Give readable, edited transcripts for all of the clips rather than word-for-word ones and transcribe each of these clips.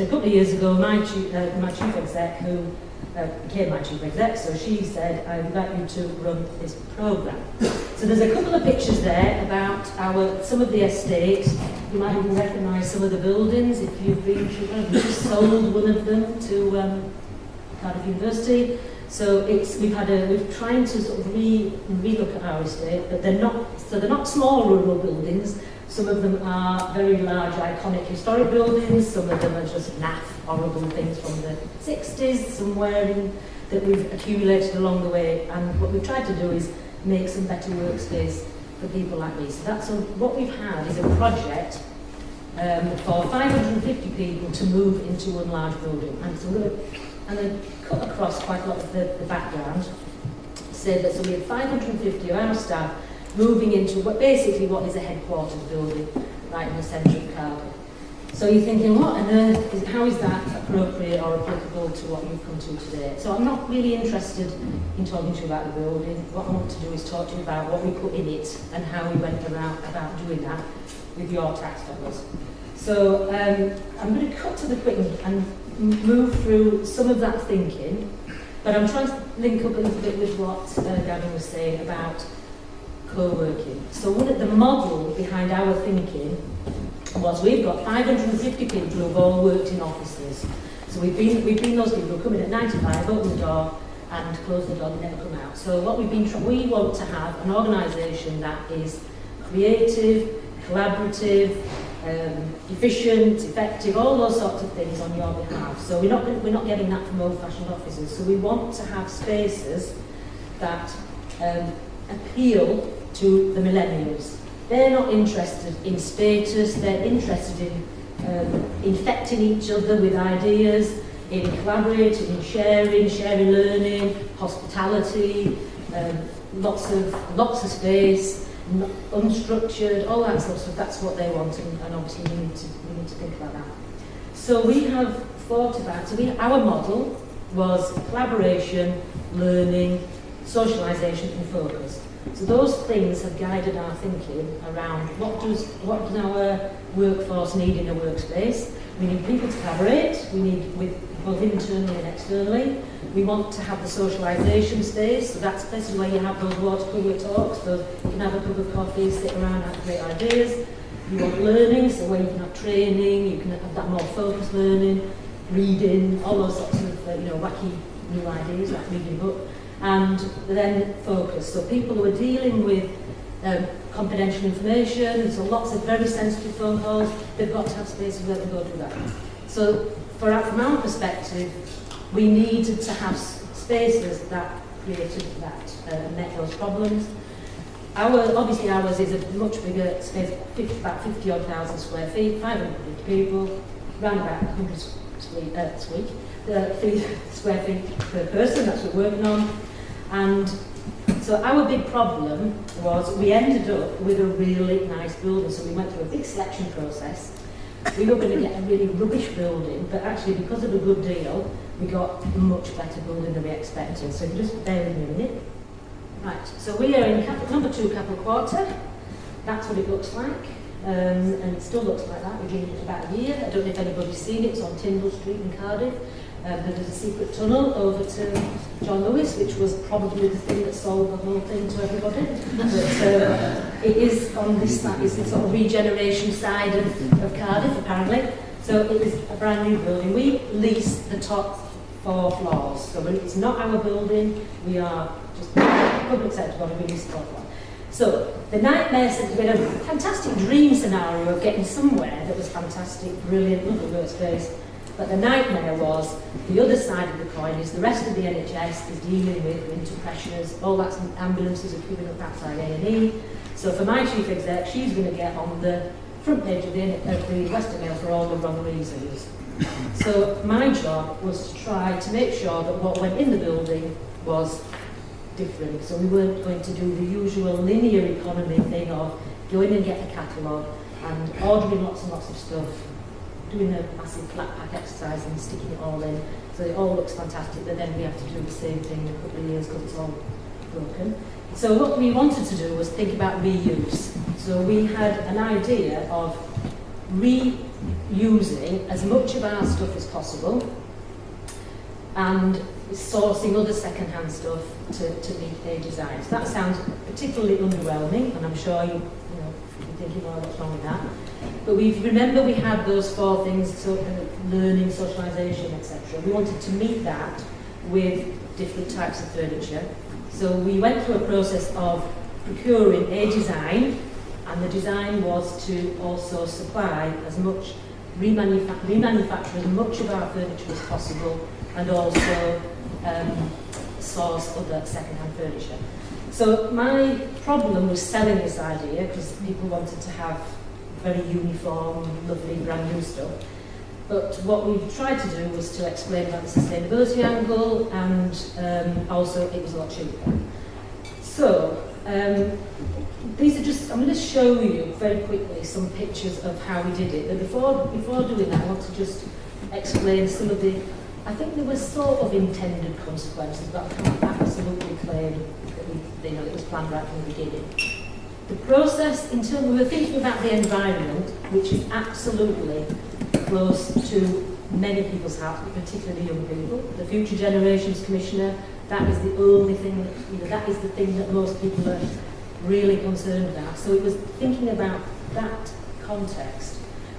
a couple of years ago, my chief exec, who became my chief exec, so she said, I'd like you to run this programme. So there's a couple of pictures there about some of the estate. You might even recognise some of the buildings if you've been to, we just sold one of them to Cardiff University. So we're trying to sort of re-look at our estate, but they're not small rural buildings. Some of them are very large, iconic historic buildings. Some of them are just naff, horrible things from the 60s, somewhere that we've accumulated along the way. And what we've tried to do is make some better workspace for people like me. So what we've had is a project for 550 people to move into one large building. And so we're going to cut across quite a lot of the background. So we have 550 of our staff moving into what is a headquarters building right in the centre of Cardiff. So you're thinking, what on earth, how is that appropriate or applicable to what you've come to today? So I'm not really interested in talking to you about the building. What I want to do is talk to you about what we put in it and how we went about doing that with your tax dollars. So I'm going to cut to the quick and move through some of that thinking, but I'm trying to link up a little bit with what Gavin was saying about co-working. So the model behind our thinking was we've got 550 people who have all worked in offices. So we've been those people who come in at 9 to 5, open the door and close the door and never come out. So what we want to have an organisation that is creative, collaborative, efficient, effective, all those sorts of things on your behalf. So we're not getting that from old-fashioned offices. So we want to have spaces that appeal to the millennials. They're not interested in status, they're interested in infecting each other with ideas, in collaborating, in sharing learning, hospitality, lots of space, unstructured, all that sort of stuff. That's what they want, and obviously we need to think about that. So we have thought about, our model was collaboration, learning, socialisation and focus. So those things have guided our thinking around what does our workforce need in a workspace. We need people to collaborate, we need both internally and externally. We want to have the socialisation space, so that's places where you have those water cooler talks, so you can have a cup of coffee, sit around, have great ideas. You want learning, so where you can have training, you can have that more focused learning, reading, all those sorts of wacky new ideas, like reading a book. And then focus. So people who are dealing with confidential information, so lots of very sensitive phone calls, they've got to have spaces where they go do that. So from our perspective, we needed to have spaces that created that, met those problems. Obviously ours is a much bigger space, about 50,000 square feet, 500 people, around about 100 square feet per person, that's what we're working on. And so our big problem was we ended up with a really nice building, so we went through a big selection process. We were going to get a really rubbish building, but actually because of a good deal, we got a much better building than we expected. So if you just bear with me a minute. Right, so we are in number 2 Capel Quarter. That's what it looks like. And it still looks like that. We've been in it about a year. I don't know if anybody's seen it. It's on Tyndall Street in Cardiff. There's a secret tunnel over to John Lewis, which was probably the thing that sold the whole thing to everybody. But it is on this side, it's the sort of regeneration side of Cardiff, apparently. So it is a brand new building. We lease the top 4 floors. So it's not our building. We are just public sector body, we lease the top floor. So the nightmare, we had a fantastic dream scenario of getting somewhere that was fantastic, brilliant, lovely workspace. But the nightmare was the other side of the coin is the rest of the NHS is dealing with winter pressures, all that's ambulances are queuing up outside A&E. So for my chief exec, she's going to get on the front page of the Western Mail for all the wrong reasons. So my job was to try to make sure that what went in the building was different. So we weren't going to do the usual linear economy thing of going and get a catalogue and ordering lots and lots of stuff, doing a massive flat pack exercise and sticking it all in. So it all looks fantastic, but then we have to do the same thing in a couple of years because it's all broken. So what we wanted to do was think about reuse. So we had an idea of using as much of our stuff as possible and sourcing other second-hand stuff to meet their designs. That sounds particularly underwhelming, and I'm sure you're thinking, well, what's wrong with that? But remember we had those 4 things, so learning, socialisation, etc. We wanted to meet that with different types of furniture. So we went through a process of procuring a design, and the design was to also supply as much, remanufacture as much of our furniture as possible, and also source other second-hand furniture. So my problem was selling this idea, because people wanted to have very uniform, lovely, brand new stuff. But what we tried to do was to explain about the sustainability angle, and also it was a lot cheaper. So these are just, I'm going to show you very quickly some pictures of how we did it. But before doing that, I want to just explain some of the, I think there were sort of intended consequences, but I can't absolutely claim that it was planned right from the beginning. The process, in terms, we were thinking about the environment, which is absolutely close to many people's hearts, but particularly young people. The Future Generations Commissioner, that is the only thing that is the thing that most people are really concerned about. So it was thinking about that context,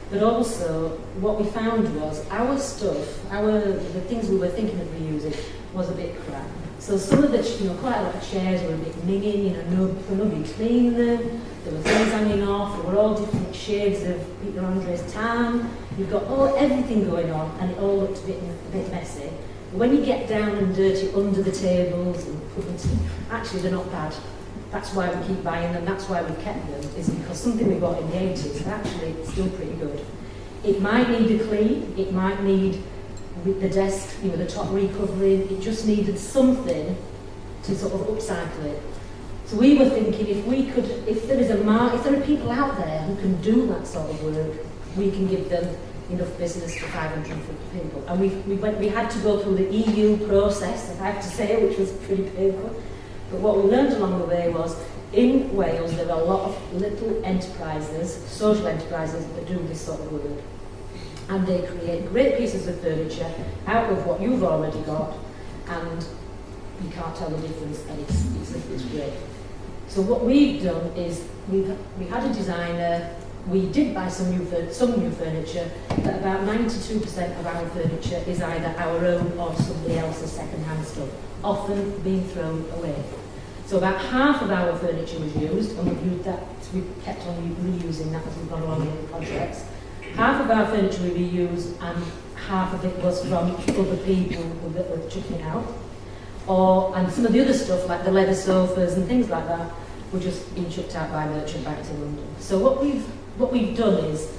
but also what we found was our stuff, the things we were thinking of reusing was a bit crap. So some of the, quite a lot of chairs were a bit minging, nobody cleaned them, there were things hanging off, there were all different shades of Peter Andre's tan. You've got everything going on, and it all looked a bit messy. But when you get down and dirty under the tables and put them actually they're not bad. That's why we keep buying them, that's why we've kept them, is because something we bought in the 80s, but actually it's still pretty good. It might need a clean, it might need the desk, the top recovering, it just needed something to sort of upcycle it. So we were thinking if there are people out there who can do that sort of work, we can give them enough business for 550 people. And we had to go through the EU process, I have to say, which was pretty painful. But what we learned along the way was, in Wales there are a lot of little enterprises, social enterprises, that do this sort of work. And they create great pieces of furniture out of what you've already got, and you can't tell the difference, and it's great. So what we've done is, we had a designer, we did buy some new furniture, but about 92% of our furniture is either our own or somebody else's second-hand stuff, often being thrown away. So about half of our furniture was used, and we've kept on reusing that as we've gone along in the projects. Half of our furniture we reused, and half of it was from other people that were chucking it out. And some of the other stuff, like the leather sofas and things like that, were just being chucked out by merchant banks in London. So what we've done is,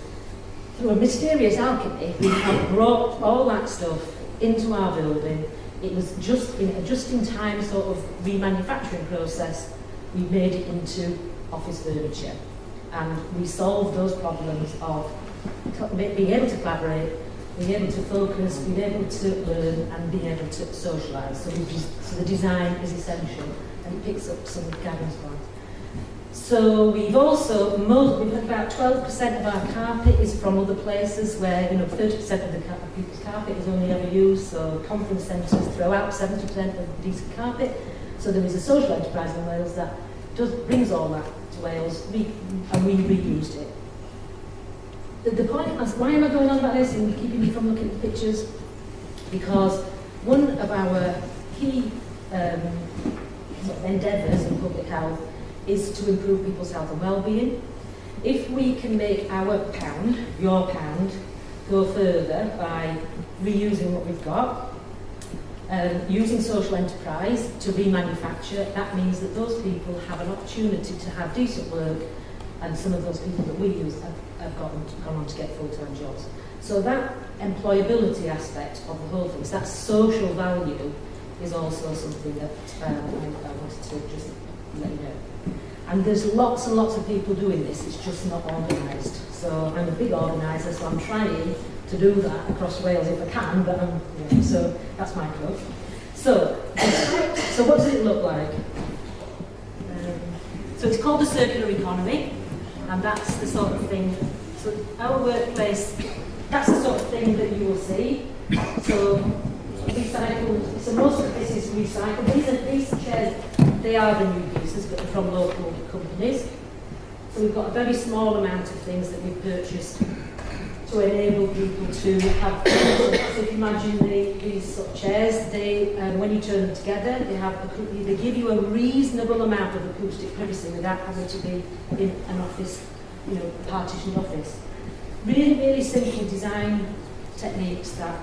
through a mysterious alchemy, we have brought all that stuff into our building. It was just in a just-in-time sort of remanufacturing process. We made it into office furniture, and we solved those problems of being able to collaborate, being able to focus, being able to learn, and being able to socialise. So the design is essential, and it picks up some of Gavin's points. So we've had about 12% of our carpet is from other places where 30% of the people's carpet is only ever used. So conference centres throw out 70% of decent carpet. So there is a social enterprise in Wales that brings all that to Wales, and we reused it. The point is, why am I going on about this and keeping you from looking at the pictures? Because one of our key endeavours in public health is to improve people's health and well-being. If we can make our pound, your pound, go further by reusing what we've got, using social enterprise to remanufacture, that means that those people have an opportunity to have decent work, and some of those people that we use have gone on to get full-time jobs. So that employability aspect of the whole thing, so that social value, is also something that I wanted to just let you know. And there's lots and lots of people doing this, it's just not organised. So I'm a big organiser, so I'm trying to do that across Wales if I can, but so that's my club. So what does it look like? So it's called the circular economy, and that's the sort of thing So our workplace, that's the sort of thing that you will see. So recycled, so most of this is recycled. These chairs, they are the new pieces, but they're from local companies. So we've got a very small amount of things that we've purchased to enable people to have. So if you imagine these sort of chairs, they when you turn them together, they give you a reasonable amount of acoustic privacy without having to be in an office, partitioned office. Really, really simple design techniques that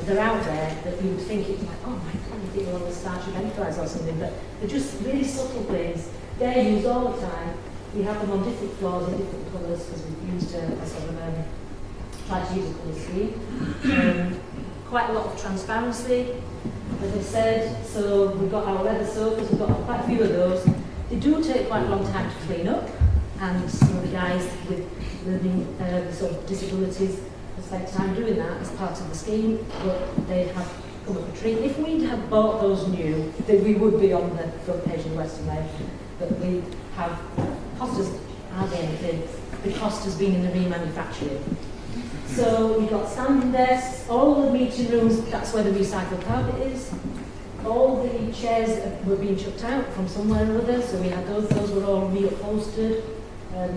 they're out there that you would think it's like, oh my God, you think you're on the Starship Enterprise or something, but they're just really subtle things. They're used all the time. We have them on different floors in different colours because we've used a sort of tried to use a colour scheme. Quite a lot of transparency, as I said. So we've got our leather sofas, we've got quite a few of those. They do take quite a long time to clean up, and some of the guys with learning sort of disabilities have spent time doing that as part of the scheme, but they have come up a treat. If we'd have bought those new, then we would be on the front page of the Western Mail, but we have cost us hardly anything. The cost has been in the remanufacturing. So we've got standing desks, all the meeting rooms, that's where the recycled carpet is. All the chairs were being chucked out from somewhere or other, so we had those were all reupholstered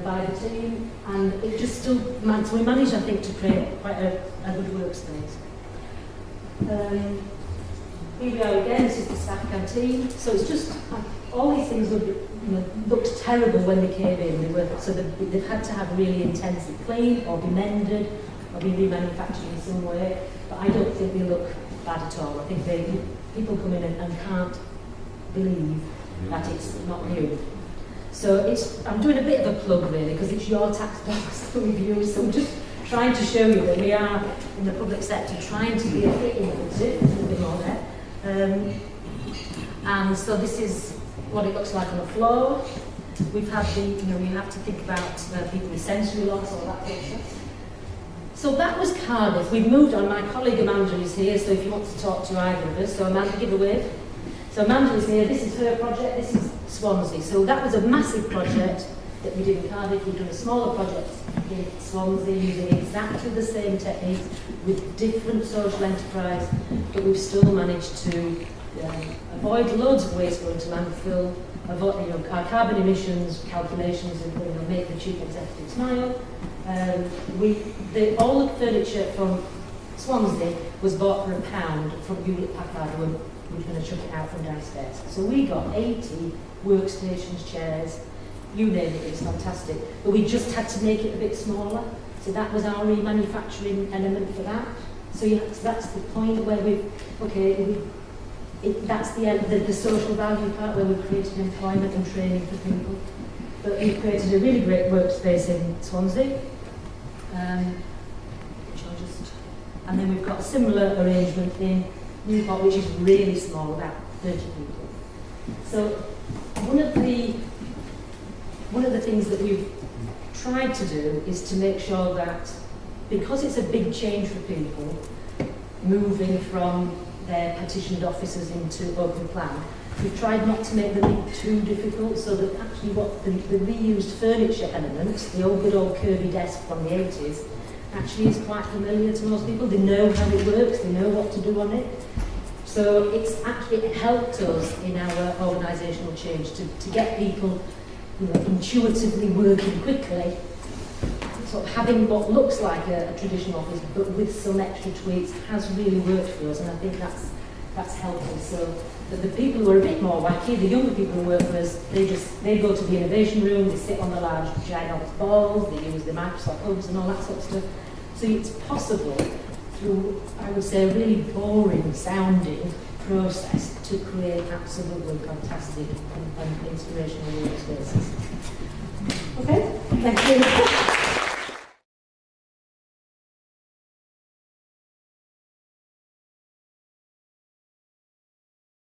by the team, and it just still, so we managed, I think, to create quite a good workspace. Here we are again, this is the staff canteen, so it's just, all these things looked terrible when they came in, they've had to have really intensive clean, or be mended, or be remanufactured in some way, but I don't think they look bad at all. I think people come in and can't believe that it's not new. So I'm doing a bit of a plug really, because it's your tax dollars that we've used, so I'm just trying to show you that we are in the public sector trying to be a bit innovative, a little bit more there. And so this is what it looks like on the floor. We've had we have to think about people with sensory loss, all that sort of stuff. So that was Cardiff. We've moved on. My colleague Amanda is here, so if you want to talk to either of us, so Amanda, give a wave. So Amanda is here. This is her project. This is Swansea. So that was a massive project that we did in Cardiff. We've done a smaller project in Swansea using exactly the same techniques with different social enterprise, but we've still managed to avoid loads of waste going to landfill, avoid our carbon emissions calculations, and make the chief executive smile. All the furniture from Swansea was bought for £1 from Hewlett Packard when we were going to chuck it out from downstairs. So we got 80 workstations, chairs, you name it, it's fantastic. But we just had to make it a bit smaller. So that was our remanufacturing element for that. So that's the point where that's the social value part where we've created employment and training for people. But we've created a really great workspace in Swansea. And then we've got a similar arrangement in Newport, which is really small, about 30 people. So one of the things that we've tried to do is to make sure that, because it's a big change for people, moving from their petitioned offices into open plan, we've tried not to make them too difficult, so that actually what the reused furniture element, the old good old curvy desk from the 80s, actually is quite familiar to most people. They know how it works, they know what to do on it. So it's actually helped us in our organisational change to get people intuitively working quickly, sort of having what looks like a traditional office, but with some extra tweaks, has really worked for us, and I think that's helped us. So that the people who are a bit more wacky, the younger people who work for us, they go to the innovation room, they sit on the large ginormous balls, they use the Microsoft hubs and all that sort of stuff. So it's possible through, I would say, a really boring sounding process to create absolutely fantastic and inspirational workspaces. Okay, thank you.